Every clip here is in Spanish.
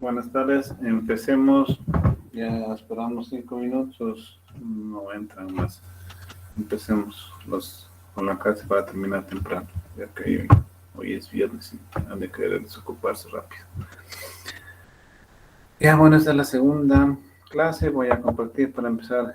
Buenas tardes, empecemos. Ya esperamos 5 minutos, no entran más. Empecemos con la clase para terminar temprano, ya que hoy es viernes y han de querer desocuparse rápido. Ya, bueno, esta es la segunda clase. Voy a compartir para empezar.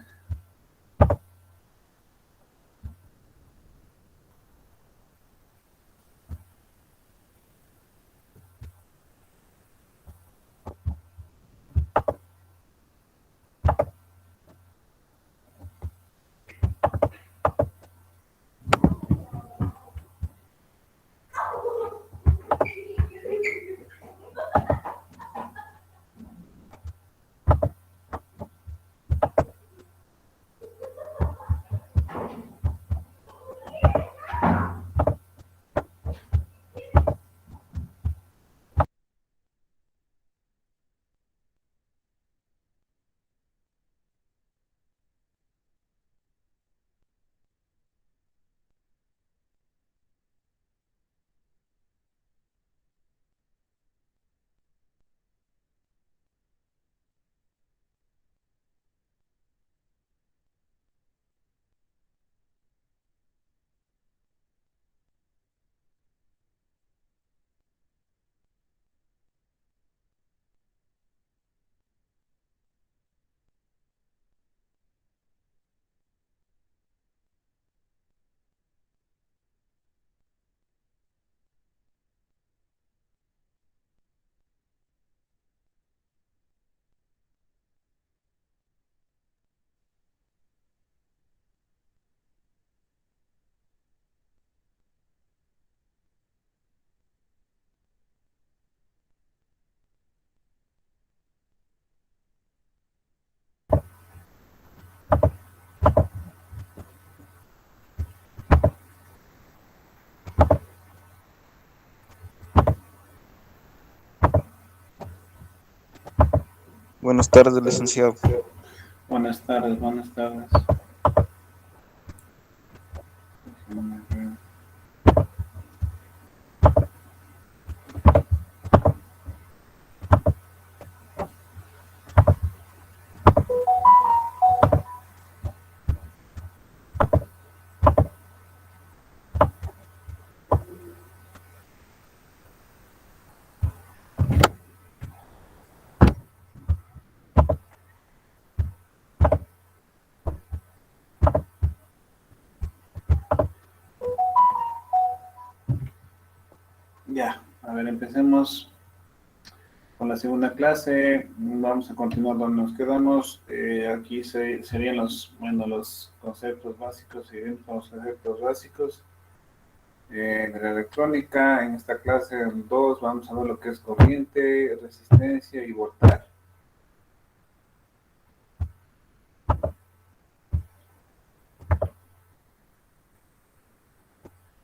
Buenas tardes, licenciado. Buenas tardes, buenas tardes. Ya, a ver, empecemos con la segunda clase. Vamos a continuar donde nos quedamos. Aquí serían los conceptos básicos y dentro de los conceptos básicos de la electrónica. En esta clase 2 vamos a ver lo que es corriente, resistencia y voltaje.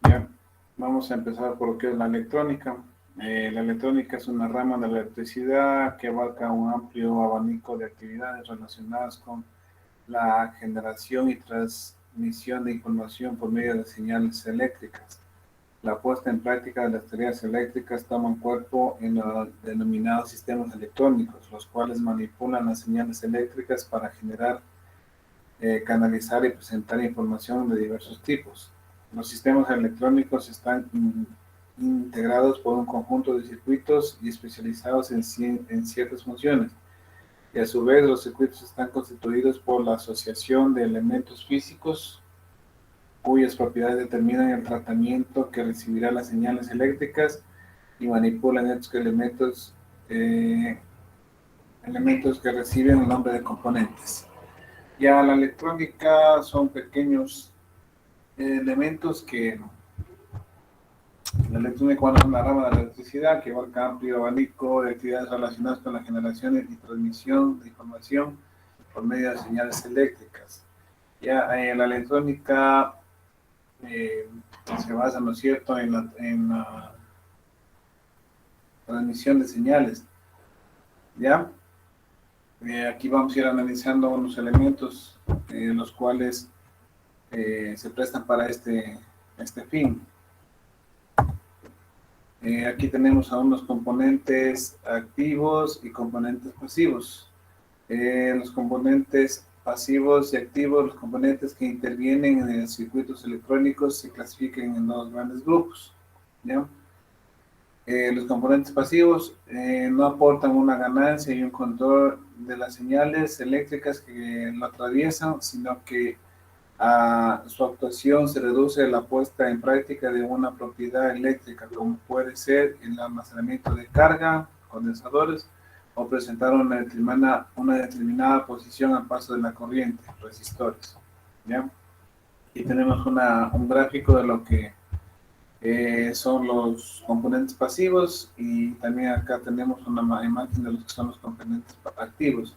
Ya, vamos a empezar por lo que es la electrónica. La electrónica es una rama de la electricidad que abarca un amplio abanico de actividades relacionadas con la generación y transmisión de información por medio de señales eléctricas. La puesta en práctica de las tareas eléctricas toma cuerpo en los denominados sistemas electrónicos, los cuales manipulan las señales eléctricas para generar, canalizar y presentar información de diversos tipos. Los sistemas electrónicos están integrados por un conjunto de circuitos y especializados en ciertas funciones, y a su vez los circuitos están constituidos por la asociación de elementos físicos cuyas propiedades determinan el tratamiento que recibirá las señales eléctricas y manipulan estos elementos que reciben el nombre de componentes. Ya la electrónica son pequeños elementos que la electrónica es una rama de la electricidad que abarca amplio abanico de actividades relacionadas con la generación y transmisión de información por medio de señales eléctricas. Ya la electrónica se basa, ¿no es cierto?, en la transmisión de señales. ¿Ya? Aquí vamos a ir analizando unos elementos los cuales se prestan para este fin. Aquí tenemos a unos componentes activos y componentes pasivos. Los componentes pasivos y activos, los componentes que intervienen en los circuitos electrónicos se clasifican en dos grandes grupos, ¿ya? Los componentes pasivos no aportan una ganancia y un control de las señales eléctricas que lo atraviesan, sino que a su actuación se reduce la puesta en práctica de una propiedad eléctrica, como puede ser el almacenamiento de carga, condensadores, o presentar una determinada posición al paso de la corriente, resistores, ¿ya? Y tenemos un gráfico de lo que son los componentes pasivos, y también acá tenemos una imagen de los que son los componentes activos.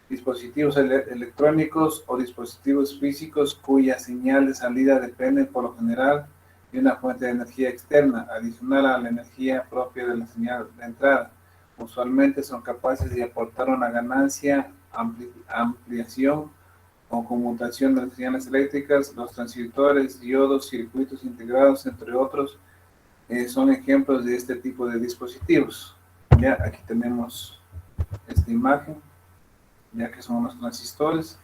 Dispositivos electrónicos o dispositivos físicos cuya señal de salida depende por lo general de una fuente de energía externa, adicional a la energía propia de la señal de entrada. Usualmente son capaces de aportar una ganancia, ampliación o conmutación de las señales eléctricas. Los transistores, diodos, circuitos integrados, entre otros, son ejemplos de este tipo de dispositivos. Ya aquí tenemos esta imagen, ya que son unos transistores,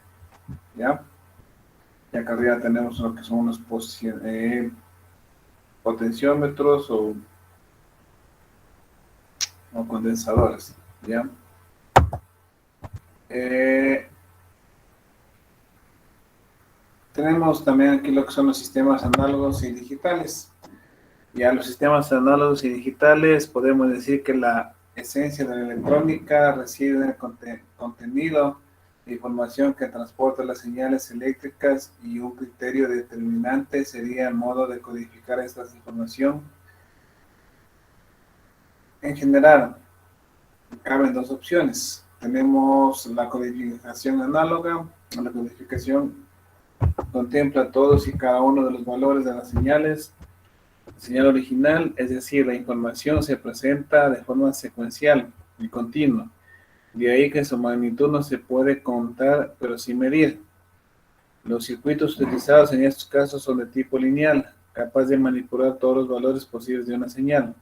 ya. Y acá arriba tenemos lo que son unos potenciómetros o condensadores, ya. Tenemos también aquí lo que son los sistemas análogos y digitales. Ya los sistemas análogos y digitales, podemos decir que la esencia de la electrónica reside en el contenido de información que transporta las señales eléctricas, y un criterio determinante sería el modo de codificar esta información. En general, caben dos opciones. Tenemos la codificación análoga. La codificación contempla todos y cada uno de los valores de las señales. Señal original, es decir, la información se presenta de forma secuencial y continua. De ahí que su magnitud no se puede contar, pero sí medir. Los circuitos utilizados en estos casos son de tipo lineal, capaz de manipular todos los valores posibles de una señal.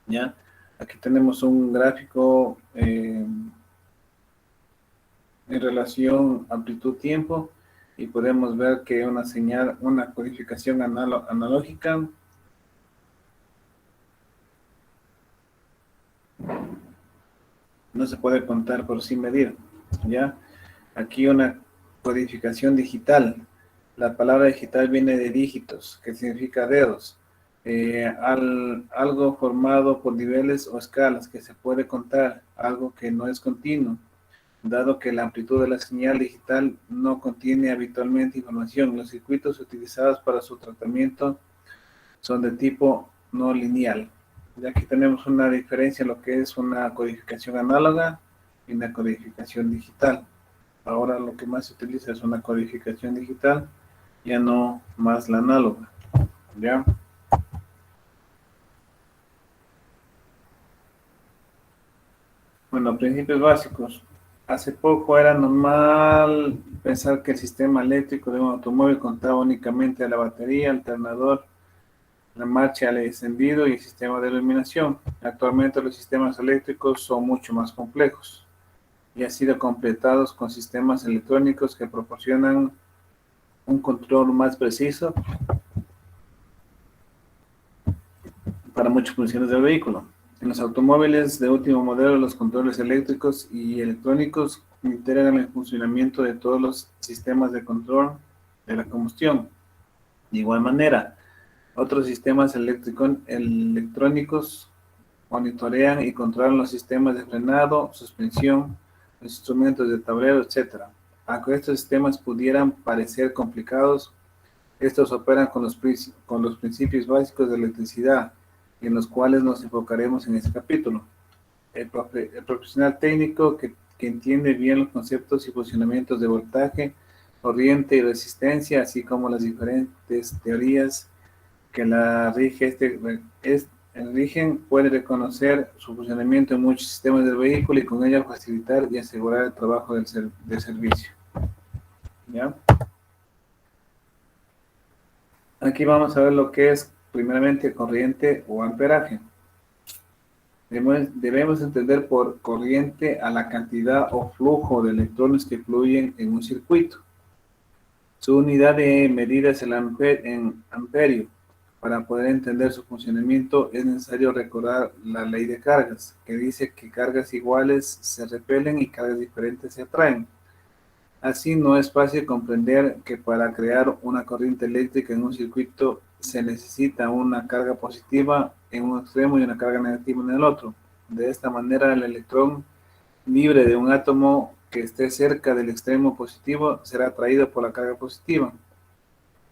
¿Ya? Aquí tenemos un gráfico en relación amplitud-tiempo, y podemos ver que una señal, una codificación analógica no se puede contar por sí medir, ¿ya? Aquí una codificación digital. La palabra digital viene de dígitos, que significa dedos. Algo formado por niveles o escalas que se puede contar, algo que no es continuo, dado que la amplitud de la señal digital no contiene habitualmente información. Los circuitos utilizados para su tratamiento son de tipo no lineal. Y aquí tenemos una diferencia en lo que es una codificación análoga y una codificación digital. Ahora lo que más se utiliza es una codificación digital, ya no más la análoga, ¿ya? Bueno, principios básicos. Hace poco era normal pensar que el sistema eléctrico de un automóvil contaba únicamente de la batería, alternador, la marcha al encendido y el sistema de iluminación. Actualmente los sistemas eléctricos son mucho más complejos y han sido completados con sistemas electrónicos que proporcionan un control más preciso para muchas funciones del vehículo. En los automóviles de último modelo, los controles eléctricos y electrónicos integran el funcionamiento de todos los sistemas de control de la combustión. De igual manera, otros sistemas electrónicos monitorean y controlan los sistemas de frenado, suspensión, los instrumentos de tablero, etc. Aunque estos sistemas pudieran parecer complicados, estos operan con los principios básicos de electricidad, en los cuales nos enfocaremos en este capítulo. El profesional técnico que entiende bien los conceptos y funcionamientos de voltaje, corriente y resistencia, así como las diferentes teorías que la rigen, puede reconocer su funcionamiento en muchos sistemas del vehículo y con ello facilitar y asegurar el trabajo del servicio. ¿Ya? Aquí vamos a ver lo que es primeramente corriente o amperaje. Debemos entender por corriente a la cantidad o flujo de electrones que fluyen en un circuito. Su unidad de medida es el en amperio. Para poder entender su funcionamiento es necesario recordar la ley de cargas, que dice que cargas iguales se repelen y cargas diferentes se atraen. Así no es fácil comprender que para crear una corriente eléctrica en un circuito se necesita una carga positiva en un extremo y una carga negativa en el otro. De esta manera, el electrón libre de un átomo que esté cerca del extremo positivo será atraído por la carga positiva.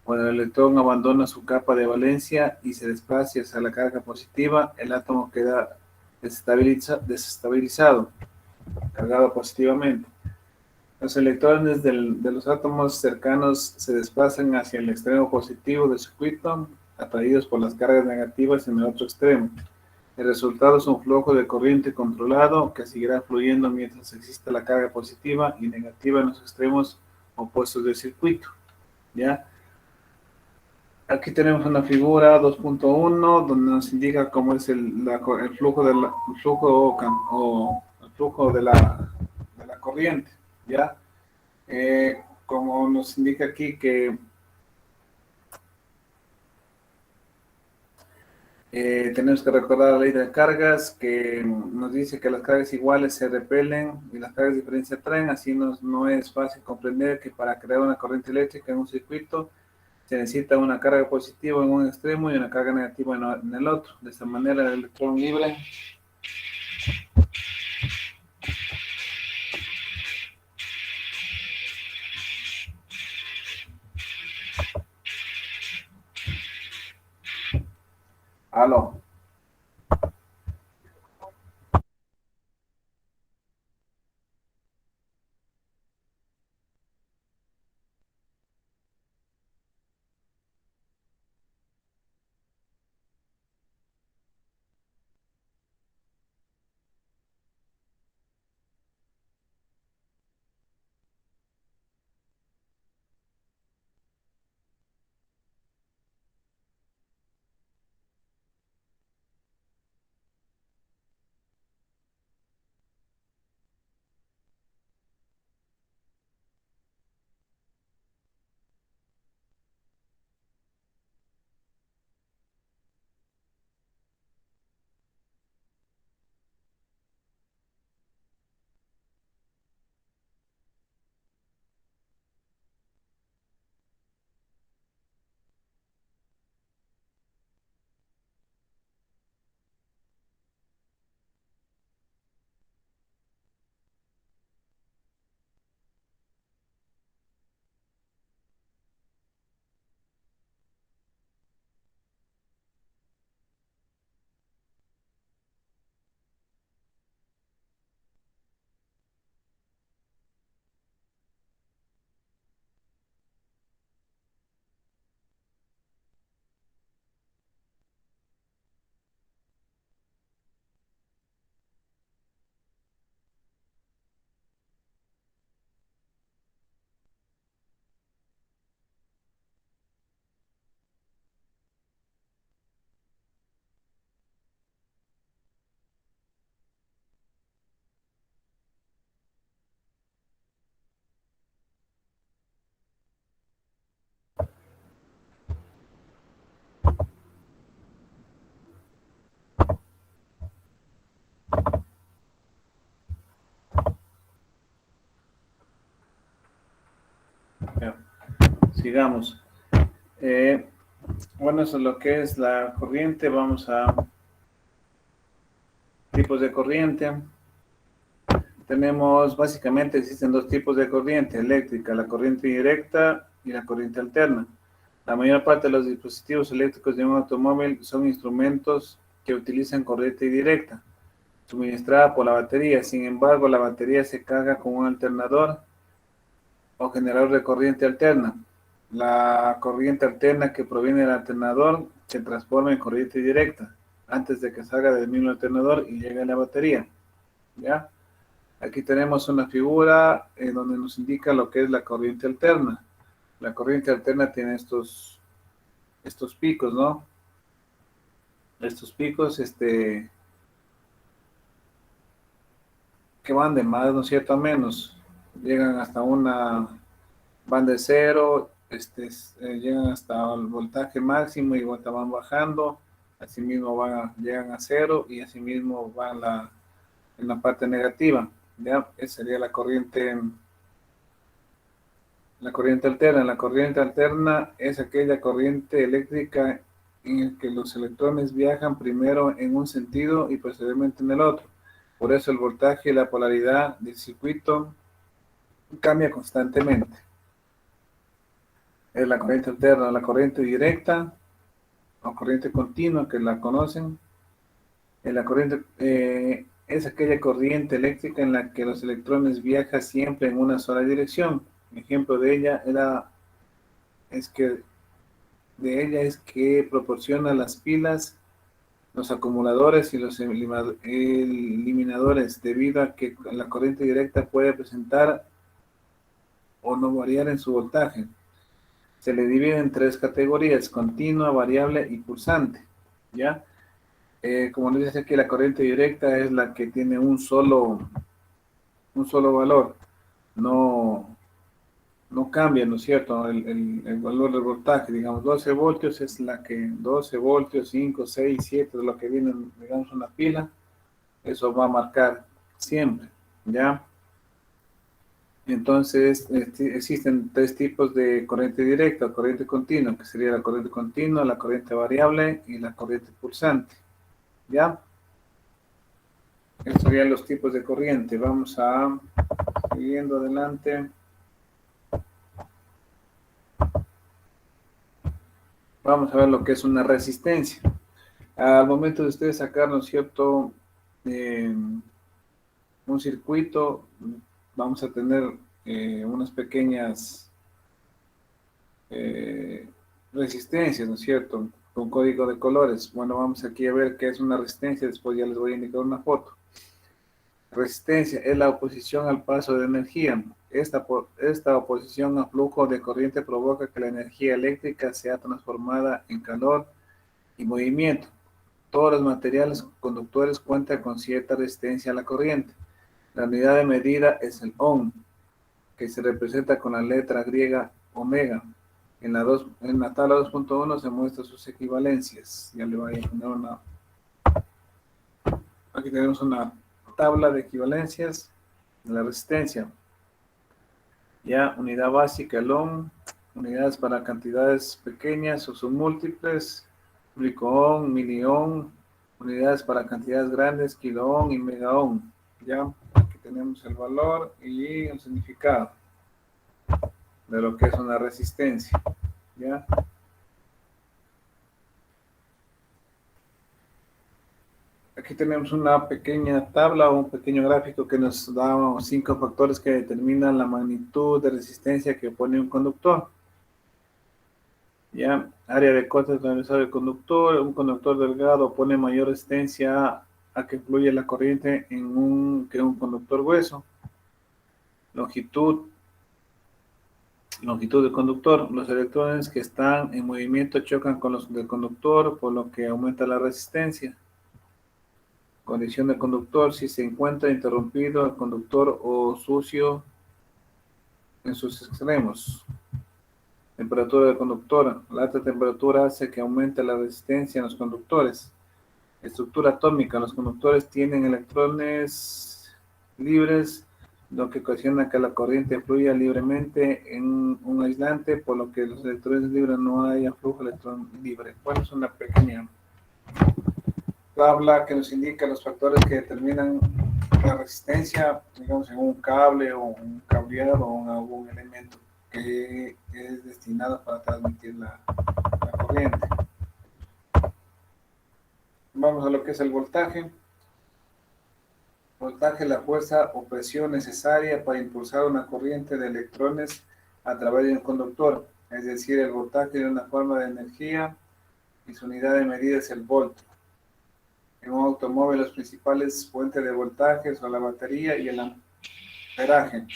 Cuando el electrón abandona su capa de valencia y se desplaza hacia la carga positiva, el átomo queda desestabilizado, cargado positivamente. Los electrones de los átomos cercanos se desplazan hacia el extremo positivo del circuito, atraídos por las cargas negativas en el otro extremo. El resultado es un flujo de corriente controlado que seguirá fluyendo mientras exista la carga positiva y negativa en los extremos opuestos del circuito. ¿Ya? Aquí tenemos una figura 2.1 donde nos indica cómo es el flujo de la corriente. ¿Ya? Como nos indica aquí que tenemos que recordar la ley de cargas, que nos dice que las cargas iguales se repelen y las cargas diferentes se atraen. Así no es fácil comprender que para crear una corriente eléctrica en un circuito se necesita una carga positiva en un extremo y una carga negativa en el otro. De esta manera el electrón libre aló. Sigamos. Bueno, eso es lo que es la corriente. Vamos a tipos de corriente. Tenemos, básicamente existen dos tipos de corriente eléctrica, la corriente directa y la corriente alterna. La mayor parte de los dispositivos eléctricos de un automóvil son instrumentos que utilizan corriente directa, suministrada por la batería. Sin embargo, la batería se carga con un alternador o generador de corriente alterna. La corriente alterna que proviene del alternador se transforma en corriente directa antes de que salga del mismo alternador y llegue a la batería. ¿Ya? Aquí tenemos una figura donde nos indica lo que es la corriente alterna. La corriente alterna tiene estos picos, ¿no? Estos picos, que van de más, ¿no es cierto?, a menos, llegan hasta van de cero, llegan hasta el voltaje máximo y van bajando, asimismo llegan a cero y asimismo van en la parte negativa, ¿ya? Esa sería la corriente alterna. La corriente alterna es aquella corriente eléctrica en la que los electrones viajan primero en un sentido y posteriormente en el otro. Por eso el voltaje y la polaridad del circuito cambia constantemente. Es la corriente alterna, la corriente directa o corriente continua que la conocen. La corriente es aquella corriente eléctrica en la que los electrones viajan siempre en una sola dirección. Un ejemplo es que de ella es que proporciona las pilas, los acumuladores y los eliminadores, debido a que la corriente directa puede presentar o no variar en su voltaje. Se le divide en tres categorías: continua, variable y pulsante. ¿Ya? Como les dice aquí, la corriente directa es la que tiene un solo valor. No, no cambia, ¿no es cierto? El valor del voltaje, digamos, 12 voltios es 12 voltios, 5, 6, 7, de lo que viene, digamos, una pila, eso va a marcar siempre, ¿ya? Entonces, existen tres tipos de corriente directa: corriente continua, que sería la corriente continua, la corriente variable y la corriente pulsante, ¿ya? Estos serían los tipos de corriente. Vamos a, siguiendo adelante, vamos a ver lo que es una resistencia. Al momento de ustedes sacar, ¿no es cierto?, un circuito, vamos a tener unas pequeñas resistencias, ¿no es cierto?, con código de colores. Bueno, vamos aquí a ver qué es una resistencia, después ya les voy a indicar una foto. Resistencia es la oposición al paso de energía. Esta oposición a flujo de corriente provoca que la energía eléctrica sea transformada en calor y movimiento. Todos los materiales conductores cuentan con cierta resistencia a la corriente. La unidad de medida es el ohm, que se representa con la letra griega omega. En la tabla 2.1 se muestran sus equivalencias. Ya le voy a poner aquí tenemos una tabla de equivalencias de la resistencia. Ya, unidad básica, el ohm, unidades para cantidades pequeñas o submúltiples, microohm, miliohm, unidades para cantidades grandes, kiloohm y megaohm. Ya, aquí tenemos el valor y el significado de lo que es una resistencia. Ya. Aquí tenemos una pequeña tabla o un pequeño gráfico que nos da 5 factores que determinan la magnitud de resistencia que opone un conductor. Ya, área de corte transversal del conductor. Un conductor delgado opone mayor resistencia a que fluya la corriente que un conductor grueso. Longitud del conductor. Los electrones que están en movimiento chocan con los del conductor, por lo que aumenta la resistencia. Condición del conductor: si se encuentra interrumpido el conductor o sucio en sus extremos. Temperatura del conductor: la alta temperatura hace que aumente la resistencia en los conductores. Estructura atómica: los conductores tienen electrones libres, lo que ocasiona que la corriente fluya libremente en un aislante, por lo que los electrones libres no haya flujo electrón libre. Bueno, es una pequeña tabla que nos indica los factores que determinan la resistencia, digamos, en un cable o un cableado o en algún elemento que es destinado para transmitir la corriente. Vamos a lo que es el voltaje. Voltaje: la fuerza o presión necesaria para impulsar una corriente de electrones a través de un conductor, es decir, el voltaje de una forma de energía y su unidad de medida es el volt. En un automóvil, los principales fuentes de voltaje son la batería y el amperaje.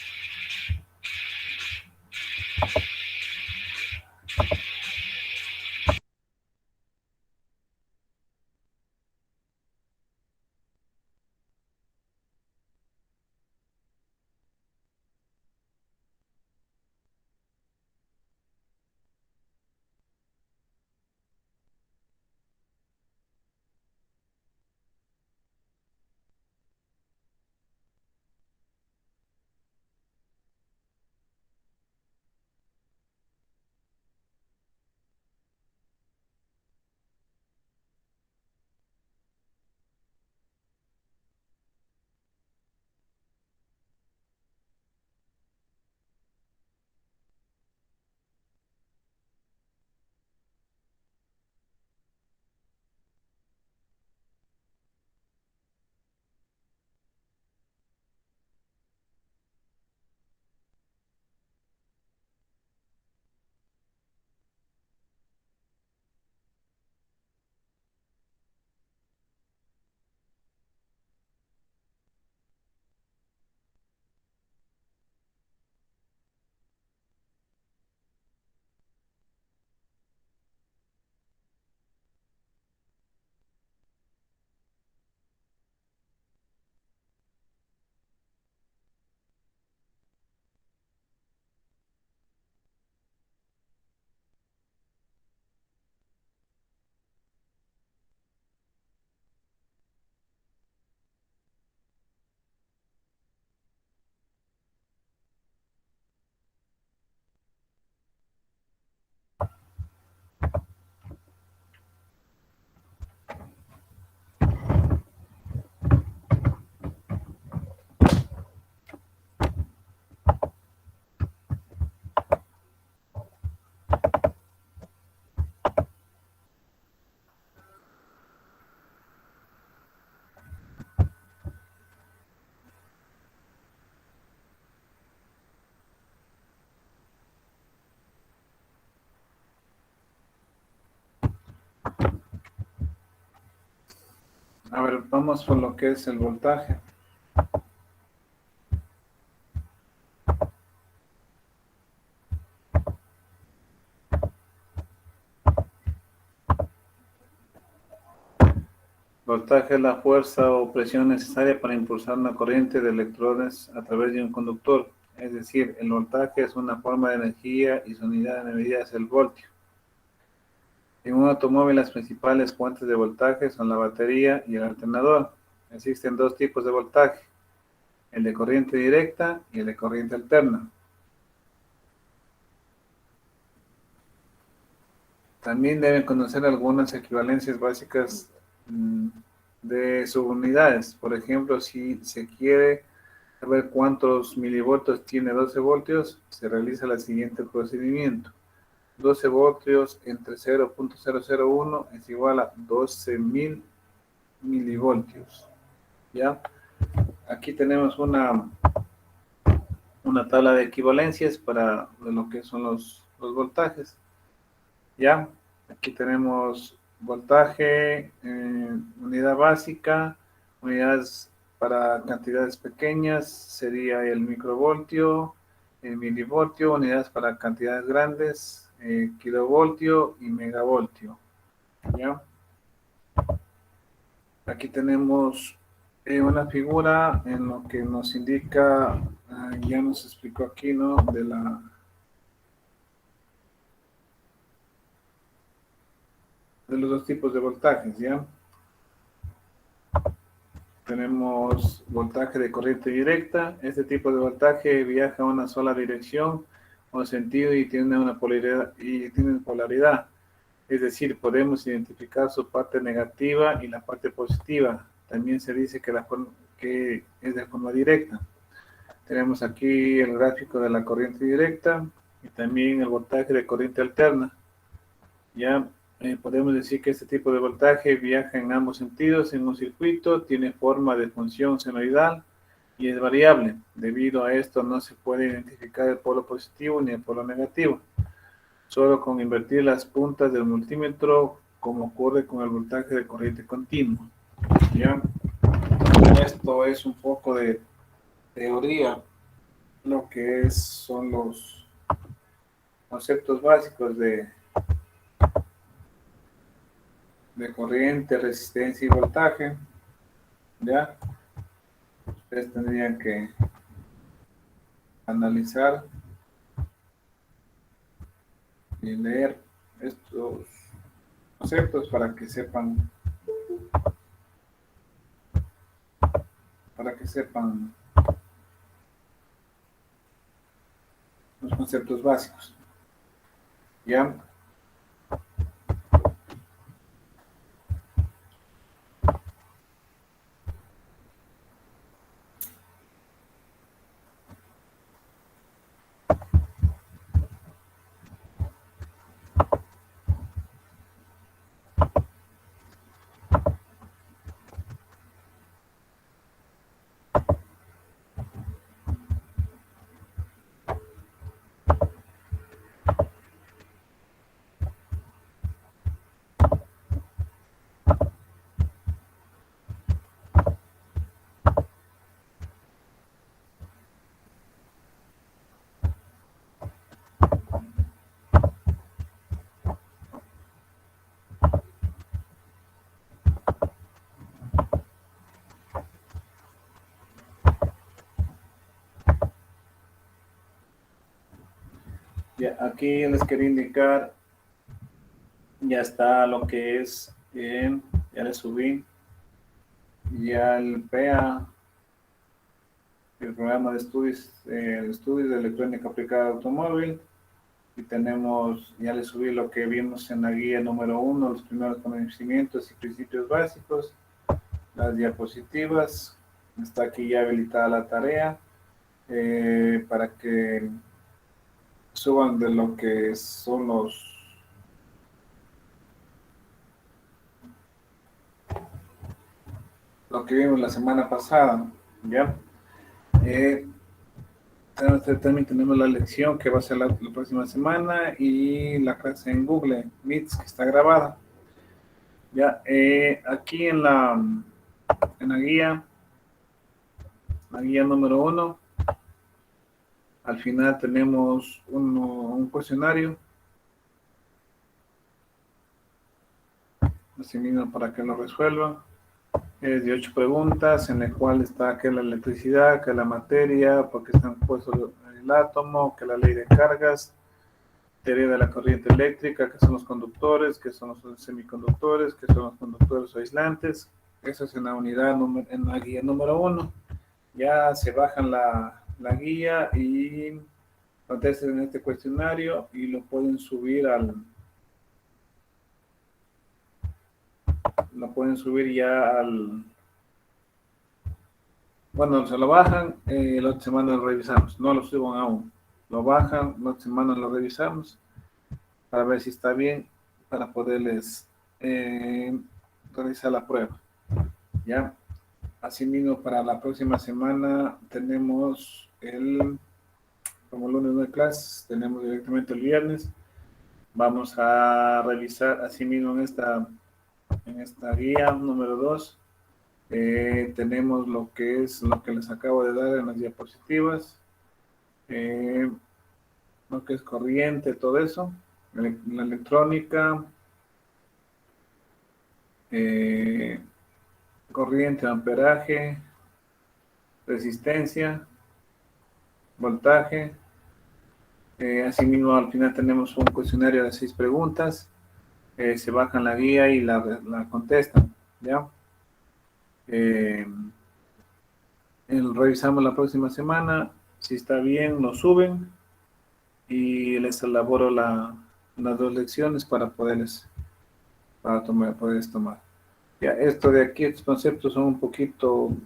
A ver, vamos por lo que es el voltaje. Voltaje es la fuerza o presión necesaria para impulsar una corriente de electrones a través de un conductor. Es decir, el voltaje es una forma de energía y su unidad de medida es el voltio. En un automóvil las principales fuentes de voltaje son la batería y el alternador. Existen dos tipos de voltaje, el de corriente directa y el de corriente alterna. También deben conocer algunas equivalencias básicas de subunidades. Por ejemplo, si se quiere saber cuántos milivoltios tiene 12 voltios, se realiza el siguiente procedimiento. 12 voltios entre 0.001 es igual a 12.000 milivoltios. ¿Ya? Aquí tenemos una tabla de equivalencias para lo que son los voltajes. ¿Ya? Aquí tenemos voltaje, unidad básica, unidades para cantidades pequeñas, sería el microvoltio, el milivoltio, unidades para cantidades grandes, kilovoltio y megavoltio. ¿Ya? Aquí tenemos una figura en lo que nos indica, ya nos explicó aquí, ¿no? De los dos tipos de voltajes, ¿ya? Tenemos voltaje de corriente directa. Este tipo de voltaje viaja a una sola dirección o sentido y tiene una polaridad. Es decir, podemos identificar su parte negativa y la parte positiva. También se dice que es de forma directa. Tenemos aquí el gráfico de la corriente directa y también el voltaje de corriente alterna. Ya podemos decir que este tipo de voltaje viaja en ambos sentidos en un circuito, tiene forma de función senoidal y es variable. Debido a esto no se puede identificar el polo positivo ni el polo negativo, solo con invertir las puntas del multímetro, como ocurre con el voltaje de corriente continua. ¿Ya? Esto es un poco de teoría, lo que son los conceptos básicos de corriente, resistencia y voltaje. ¿Ya? Ustedes tendrían que analizar y leer estos conceptos para que sepan los conceptos básicos. ¿Ya? Ya, aquí les quería indicar, ya está lo que es, ya le subí, ya el PEA, el programa de estudios de electrónica aplicada al automóvil, y tenemos, ya le subí lo que vimos en la guía número 1, los primeros conocimientos y principios básicos, las diapositivas, está aquí ya habilitada la tarea, para que suban de lo que son lo que vimos la semana pasada, ¿ya? También tenemos la lección que va a ser la próxima semana y la clase en Google Meets que está grabada. Ya, aquí en la en la guía número 1, al final tenemos un cuestionario, así mismo para que lo resuelvan. Es de 8 preguntas, en el cual está que la electricidad, que la materia, porque están puestos el átomo, que la ley de cargas, teoría de la corriente eléctrica, que son los conductores, que son los semiconductores, que son los conductores aislantes. Eso es en la unidad, en la guía número 1. Ya se bajan la guía y contestan en este cuestionario y lo pueden subir ya al, bueno, se lo bajan, la otra semana lo revisamos, no lo suban aún, lo bajan, la otra semana lo revisamos para ver si está bien, para poderles realizar la prueba, ¿ya? Asimismo, para la próxima semana tenemos como lunes no hay clases, tenemos directamente el viernes, vamos a revisar asimismo en esta guía número 2. Tenemos lo que les acabo de dar en las diapositivas, lo que es corriente, todo eso, la electrónica, corriente, amperaje, resistencia, voltaje. Asimismo, al final tenemos un cuestionario de 6 preguntas, se bajan la guía y la contestan, ¿ya? Revisamos la próxima semana, si está bien, lo suben y les elaboro las 2 lecciones para poderles tomar. Ya, esto de aquí, estos conceptos son un poquito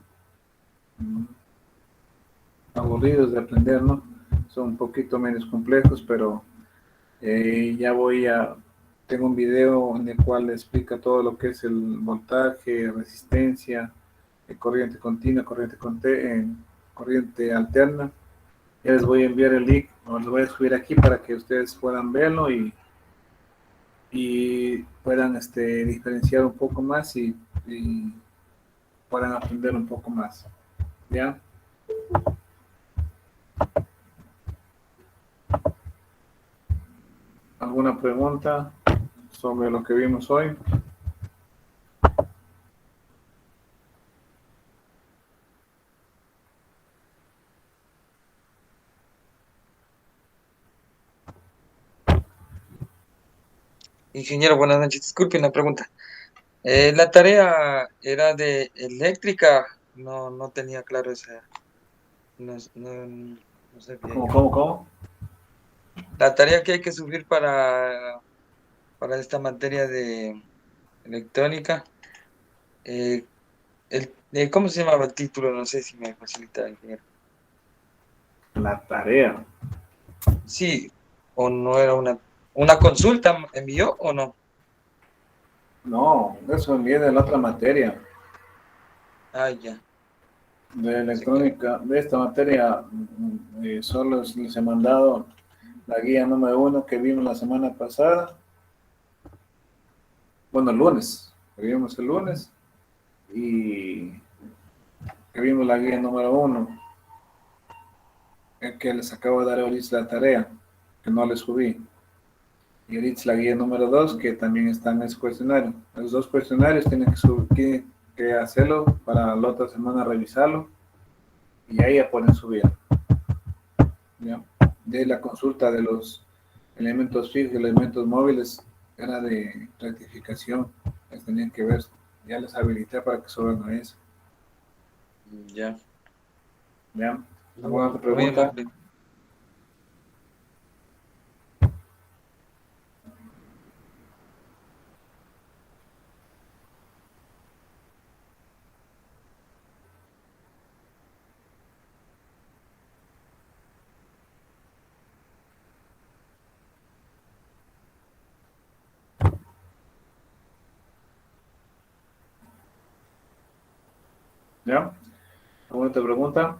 aburridos de aprender, ¿no? Son un poquito menos complejos, pero tengo un video en el cual explica todo lo que es el voltaje, resistencia, corriente continua, corriente alterna. Ya les voy a enviar el link, o les voy a subir aquí para que ustedes puedan verlo y puedan diferenciar un poco más y puedan aprender un poco más. ¿Ya? ¿Alguna pregunta sobre lo que vimos hoy? Ingeniero, buenas noches. Disculpe una pregunta. La tarea era de eléctrica. No tenía claro esa. No sé bien. ¿Cómo? La tarea que hay que subir para esta materia de electrónica. ¿Cómo se llamaba el título? No sé si me facilita, ingeniero. La tarea. Sí, o no era una consulta, ¿envió o no? No, eso viene de la otra materia. Ah, ya. De electrónica, de esta materia, solo les he mandado la guía número 1 que vimos la semana pasada. Bueno, el lunes, que vimos el lunes. Y que vimos la guía número 1, que les acabo de dar ahorita la tarea, que no les subí. Y ahorita la guía número 2, que también está en ese cuestionario. Los 2 cuestionarios tienen que hacerlo para la otra semana revisarlo. Y ahí ya pueden subir. ¿Ya? De la consulta de los elementos fijos y elementos móviles era de rectificación. Les tenían que ver. Ya les habilité para que suban a eso. Ya. ¿Ya? ¿Alguna otra pregunta? ¿Ya? ¿Alguna otra pregunta?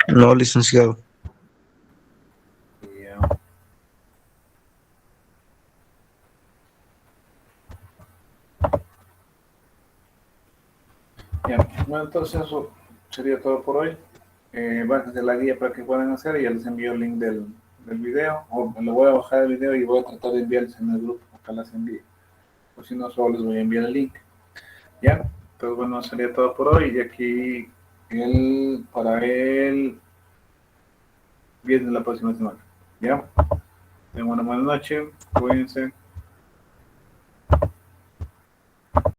No, licenciado. Ya. Bueno, entonces eso sería todo por hoy. Bájense la guía para que puedan hacer y ya les envío el link del video. O me lo voy a bajar el video y voy a tratar de enviarles en el grupo. Acá las envío. O si no, solo les voy a enviar el link. ¿Ya? Pues bueno, sería todo por hoy. Y aquí, para él, viene la próxima semana. ¿Ya? Tengan una buena noche. Cuídense.